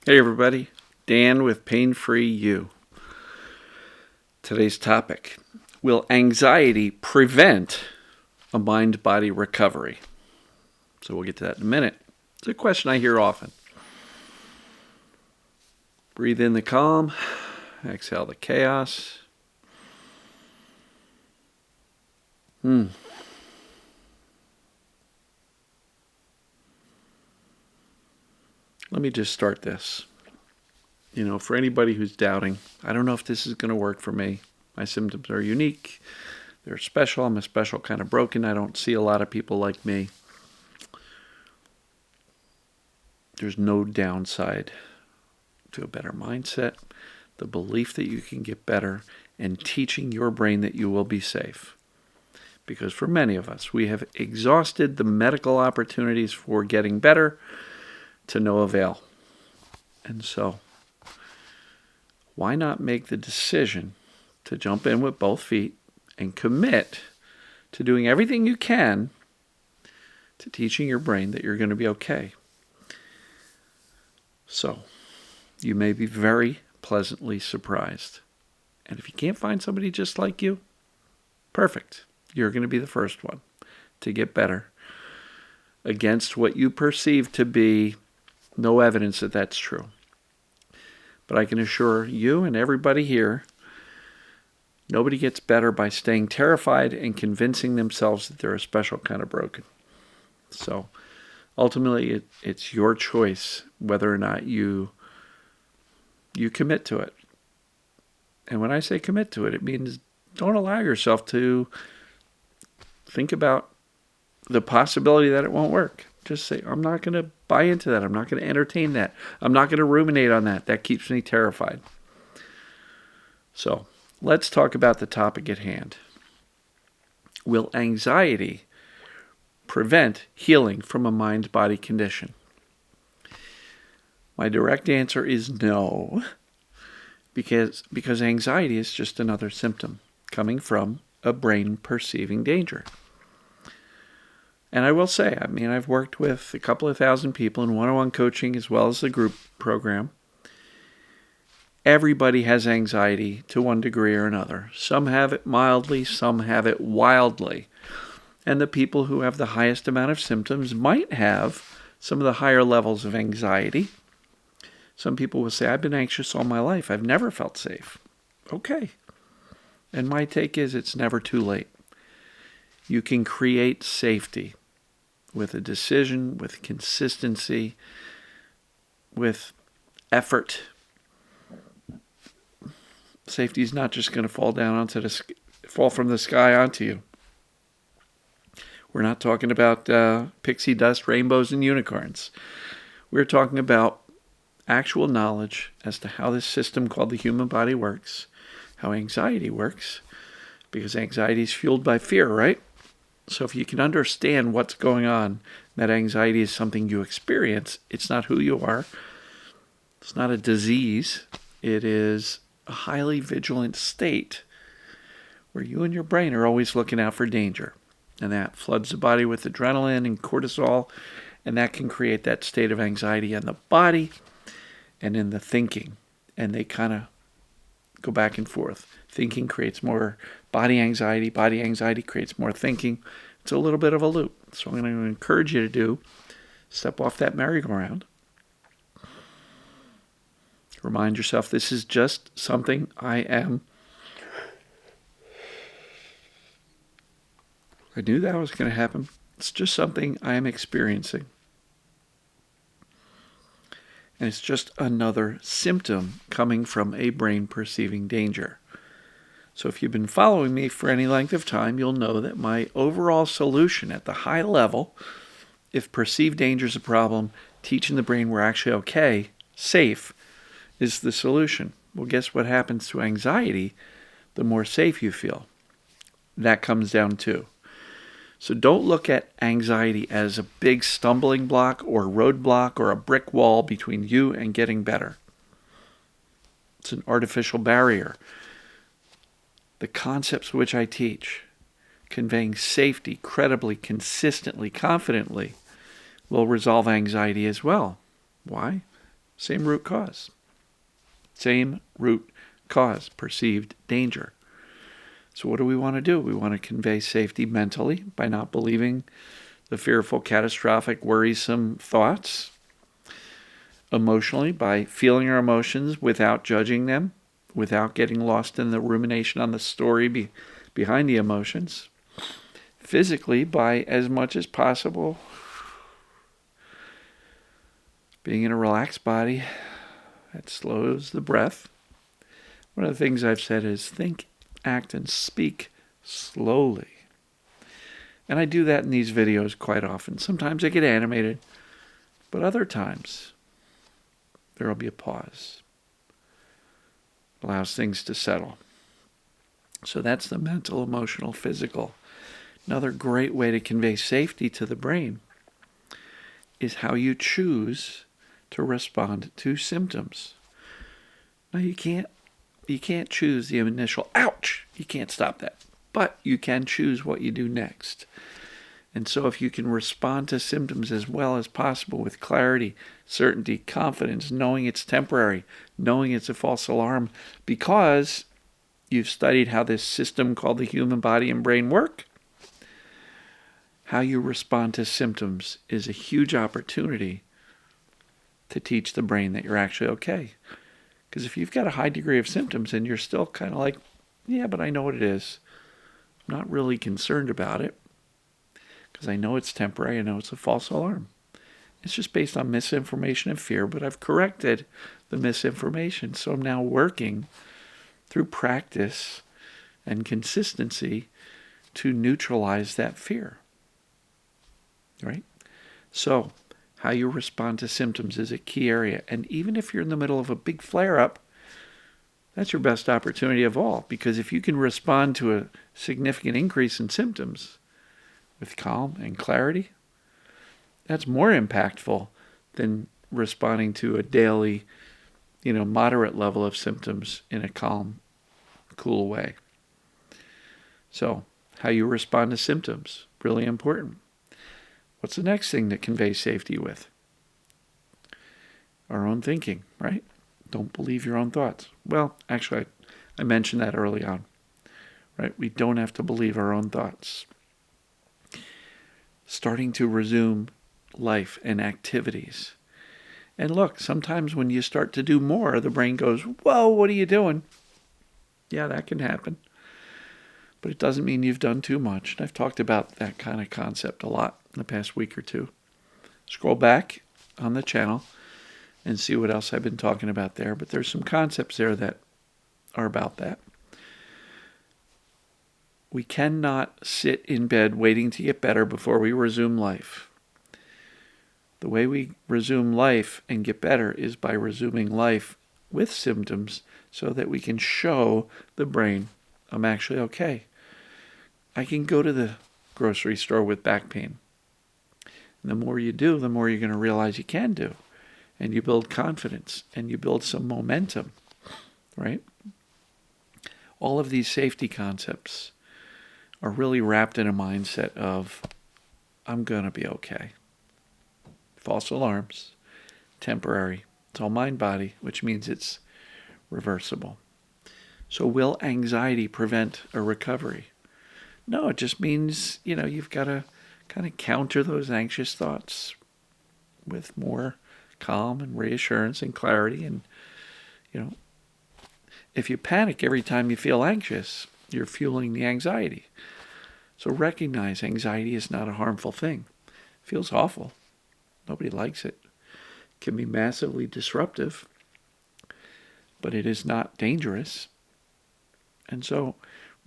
Hey everybody, Dan with Pain Free You. Today's topic: will anxiety prevent a mind body recovery? So we'll get to that in a minute. It's a question I hear often. Breathe in the calm, exhale the chaos. Let me just start this. For anybody who's doubting, I don't know if this is going to work for me. My symptoms are unique. They're special. I'm a special kind of broken. I don't see a lot of people like me. There's no downside to a better mindset, the belief that you can get better, and teaching your brain that you will be safe. Because for many of us, we have exhausted the medical opportunities for getting better to no avail. And so, why not make the decision to jump in with both feet and commit to doing everything you can to teaching your brain that you're going to be okay? So, you may be very pleasantly surprised. And if you can't find somebody just like you, perfect. You're going to be the first one to get better against what you perceive to be no evidence that that's true. But I can assure you and everybody here, nobody gets better by staying terrified and convincing themselves that they're a special kind of broken. So ultimately, it's your choice whether or not you commit to it. And when I say commit to it, it means don't allow yourself to think about the possibility that it won't work. Just say, I'm not going to buy into that. I'm not going to entertain that. I'm not going to ruminate on that. That keeps me terrified. So let's talk about the topic at hand. Will anxiety prevent healing from a mind-body condition? My direct answer is no, because anxiety is just another symptom coming from a brain perceiving danger. And I will say, I've worked with a couple of thousand people in one-on-one coaching as well as the group program. Everybody has anxiety to one degree or another. Some have it mildly, some have it wildly. And the people who have the highest amount of symptoms might have some of the higher levels of anxiety. Some people will say, I've been anxious all my life. I've never felt safe. Okay. And my take is it's never too late. You can create safety with a decision, with consistency, with effort. Safety is not just going to fall from the sky onto you. We're not talking about pixie dust, rainbows, and unicorns. We're talking about actual knowledge as to how this system called the human body works, how anxiety works, because anxiety is fueled by fear, right? So if you can understand what's going on, that anxiety is something you experience, it's not who you are, it's not a disease, it is a highly vigilant state where you and your brain are always looking out for danger. And that floods the body with adrenaline and cortisol, and that can create that state of anxiety in the body and in the thinking. And they kind of go back and forth. Thinking creates more body anxiety creates more thinking. It's a little bit of a loop. So I'm going to encourage you to step off that merry-go-round. Remind yourself this is just something I knew that was going to happen. It's just something I am experiencing. And it's just another symptom coming from a brain perceiving danger. So if you've been following me for any length of time, you'll know that my overall solution at the high level, if perceived danger is a problem, teaching the brain we're actually okay, safe, is the solution. Well, guess what happens to anxiety the more safe you feel? That comes down too. So don't look at anxiety as a big stumbling block or roadblock or a brick wall between you and getting better. It's an artificial barrier. The concepts which I teach, conveying safety credibly, consistently, confidently, will resolve anxiety as well. Why? Same root cause. Same root cause, perceived danger. So what do we want to do? We want to convey safety mentally by not believing the fearful, catastrophic, worrisome thoughts. Emotionally, by feeling our emotions without judging them, without getting lost in the rumination on the story behind the emotions. Physically, by as much as possible being in a relaxed body that slows the breath. One of the things I've said is think, act, and speak slowly. And I do that in these videos quite often. Sometimes I get animated, but other times there will be a pause. Allows things to settle. So that's the mental, emotional, physical. Another great way to convey safety to the brain is how you choose to respond to symptoms. Now you can't choose the initial ouch. You can't stop that. But you can choose what you do next. And so if you can respond to symptoms as well as possible with clarity, certainty, confidence, knowing it's temporary, knowing it's a false alarm, because you've studied how this system called the human body and brain work, how you respond to symptoms is a huge opportunity to teach the brain that you're actually okay. Because if you've got a high degree of symptoms and you're still kind of like, yeah, but I know what it is. I'm not really concerned about it because I know it's temporary. I know it's a false alarm. It's just based on misinformation and fear, but I've corrected the misinformation. So I'm now working through practice and consistency to neutralize that fear. Right? So how you respond to symptoms is a key area. And even if you're in the middle of a big flare-up, that's your best opportunity of all. Because if you can respond to a significant increase in symptoms with calm and clarity, that's more impactful than responding to a daily, moderate level of symptoms in a calm, cool way. So, how you respond to symptoms, really important. What's the next thing to convey safety with? Our own thinking, right? Don't believe your own thoughts. Well, actually, I mentioned that early on, right? We don't have to believe our own thoughts. Starting to resume life and activities. And look, sometimes when you start to do more, the brain goes, whoa, what are you doing? Yeah, that can happen. But it doesn't mean you've done too much. And I've talked about that kind of concept a lot in the past week or two. Scroll back on the channel and see what else I've been talking about there. But there's some concepts there that are about that. We cannot sit in bed waiting to get better before we resume life. The way we resume life and get better is by resuming life with symptoms so that we can show the brain, I'm actually okay. I can go to the grocery store with back pain. And the more you do, the more you're going to realize you can do. And you build confidence and you build some momentum, right? All of these safety concepts are really wrapped in a mindset of, I'm going to be okay. False alarms, temporary. It's all mind-body, which means it's reversible. So will anxiety prevent a recovery? No, it just means, you've got to kind of counter those anxious thoughts with more calm and reassurance and clarity. And, if you panic every time you feel anxious, you're fueling the anxiety. So recognize anxiety is not a harmful thing. It feels awful. Nobody likes it. It can be massively disruptive, but it is not dangerous. And so,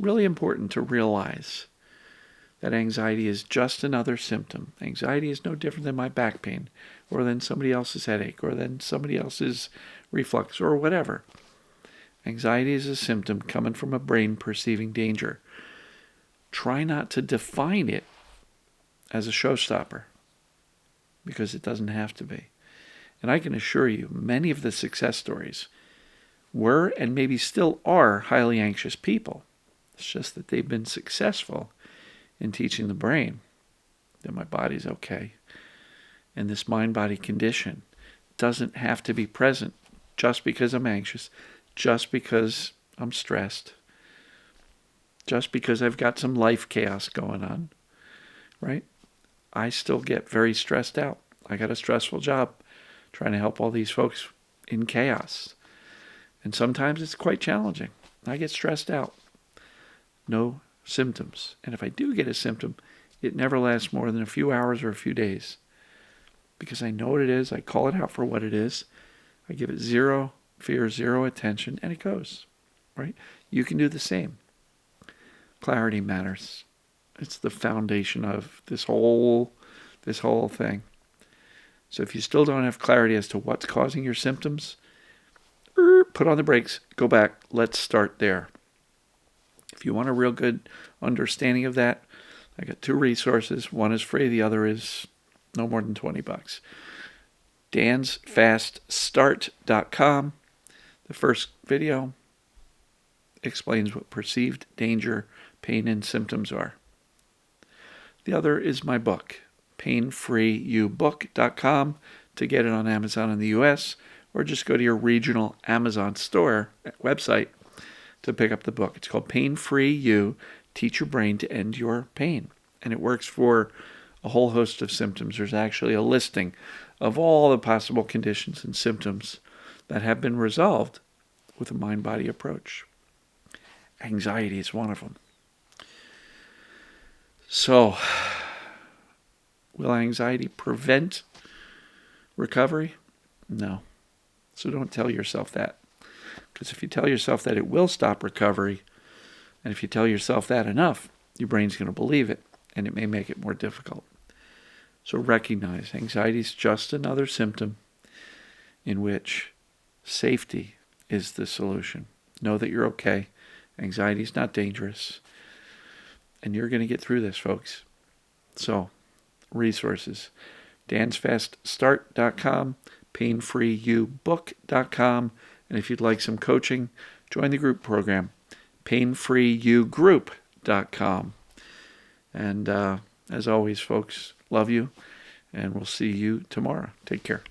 really important to realize that anxiety is just another symptom. Anxiety is no different than my back pain, or than somebody else's headache, or than somebody else's reflux, or whatever. Anxiety is a symptom coming from a brain perceiving danger. Try not to define it as a showstopper, because it doesn't have to be. And I can assure you, many of the success stories were and maybe still are highly anxious people. It's just that they've been successful in teaching the brain that my body's okay. And this mind-body condition doesn't have to be present just because I'm anxious, just because I'm stressed, just because I've got some life chaos going on, right? I still get very stressed out. I got a stressful job trying to help all these folks in chaos. And sometimes it's quite challenging. I get stressed out. No symptoms. And if I do get a symptom, it never lasts more than a few hours or a few days. Because I know what it is. I call it out for what it is. I give it zero fear, zero attention, and it goes. Right? You can do the same. Clarity matters. It's the foundation of this whole thing. So if you still don't have clarity as to what's causing your symptoms, put on the brakes, go back, let's start there. If you want a real good understanding of that, I got 2 resources. One is free, the other is no more than $20. dansfaststart.com. The first video explains what perceived danger, pain, and symptoms are. The other is my book, painfreeyoubook.com, to get it on Amazon in the U.S., or just go to your regional Amazon store website to pick up the book. It's called Pain Free You, Teach Your Brain to End Your Pain. And it works for a whole host of symptoms. There's actually a listing of all the possible conditions and symptoms that have been resolved with a mind-body approach. Anxiety is one of them. So, will anxiety prevent recovery? No. So don't tell yourself that. Because if you tell yourself that it will stop recovery, and if you tell yourself that enough, your brain's going to believe it, and it may make it more difficult. So recognize anxiety is just another symptom in which safety is the solution. Know that you're okay. Anxiety is not dangerous. And you're going to get through this, folks. So, resources. dansfaststart.com, painfreeyoubook.com, and if you'd like some coaching, join the group program, painfreeyougroup.com. And as always, folks, love you, and we'll see you tomorrow. Take care.